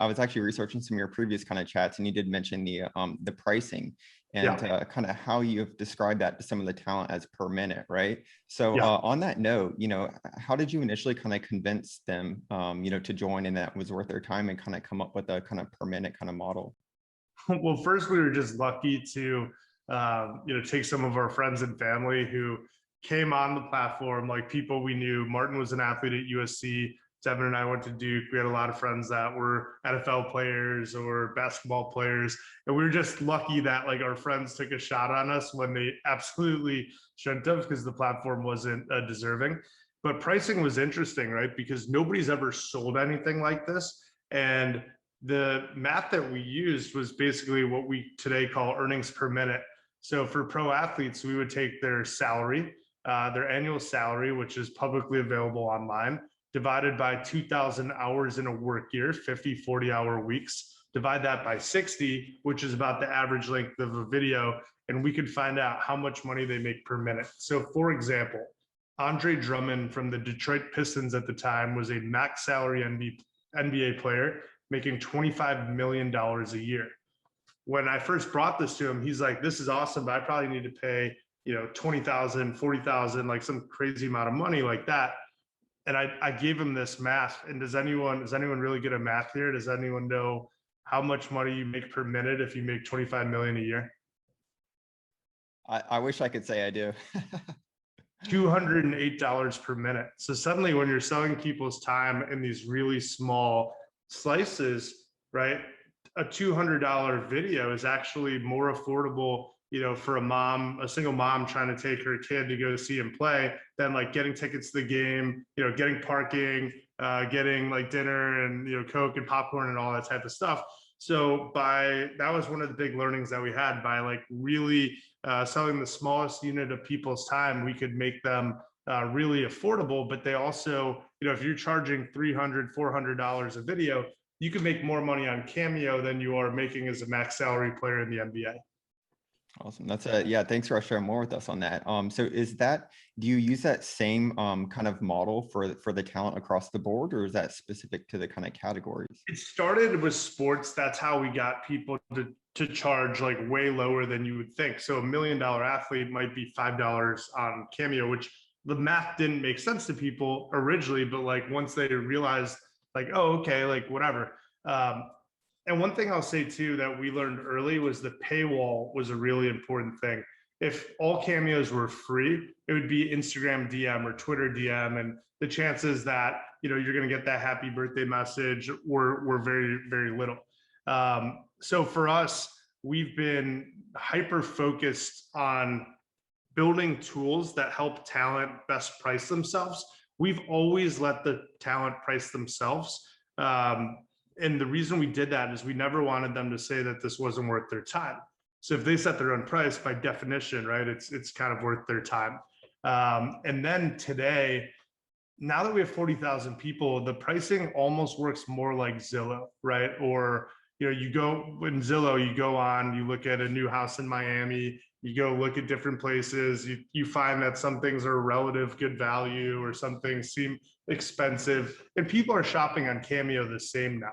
I was actually researching some of your previous kind of chats, and you did mention the pricing and kind of how you've described that to some of the talent as per minute, right? So on that note, how did you initially kind of convince them, to join and that was worth their time and kind of come up with a kind of per minute kind of model? Well, first, we were just lucky to, take some of our friends and family who came on the platform, like people we knew. Martin was an athlete at USC. Devin and I went to Duke. We had a lot of friends that were NFL players or basketball players. And we were just lucky that like our friends took a shot on us when they absolutely shouldn't have, because the platform wasn't deserving. But pricing was interesting, right? Because nobody's ever sold anything like this. And the math that we used was basically what we today call earnings per minute. So for pro athletes, we would take their salary, their annual salary, which is publicly available online, divided by 2,000 hours in a work year, 50, 40-hour weeks, divide that by 60, which is about the average length of a video, and we could find out how much money they make per minute. So for example, Andre Drummond from the Detroit Pistons at the time was a max salary NBA player making $25 million a year. When I first brought this to him, he's like, this is awesome, but I probably need to pay, $20,000, $40,000, like some crazy amount of money like that. And I gave him this math. And does anyone really get a math here? Does anyone know how much money you make per minute if you make 25 million a year? I wish I could say I do. $208 per minute. So suddenly when you're selling people's time in these really small slices, right? A $200 video is actually more affordable, for a single mom trying to take her kid to go see him play, than like getting tickets to the game, getting parking, getting like dinner and, Coke and popcorn and all that type of stuff. So that was one of the big learnings that we had by like really selling the smallest unit of people's time. We could make them really affordable, but they also, if you're charging $300, $400 a video, you can make more money on Cameo than you are making as a max salary player in the NBA. Awesome. Thanks for sharing more with us on that. So do you use that same kind of model for the talent across the board, or is that specific to the kind of categories? It started with sports. That's how we got people to charge like way lower than you would think. So $1 million athlete might be $5 on Cameo, which the math didn't make sense to people originally, but like once they realized like, oh, okay, like whatever. And one thing I'll say too that we learned early was the paywall was a really important thing. If all Cameos were free, it would be Instagram DM or Twitter DM, and the chances that you're going to get that happy birthday message were very, very little. So for us, we've been hyper focused on building tools that help talent best price themselves. We've always let the talent price themselves. And the reason we did that is we never wanted them to say that this wasn't worth their time. So if they set their own price, by definition, right, it's kind of worth their time. And then today, now that we have 40,000 people, the pricing almost works more like Zillow, right? Or, you go in Zillow, you go on, you look at a new house in Miami, you go look at different places, you find that some things are relative good value or some things seem expensive, and people are shopping on Cameo the same now.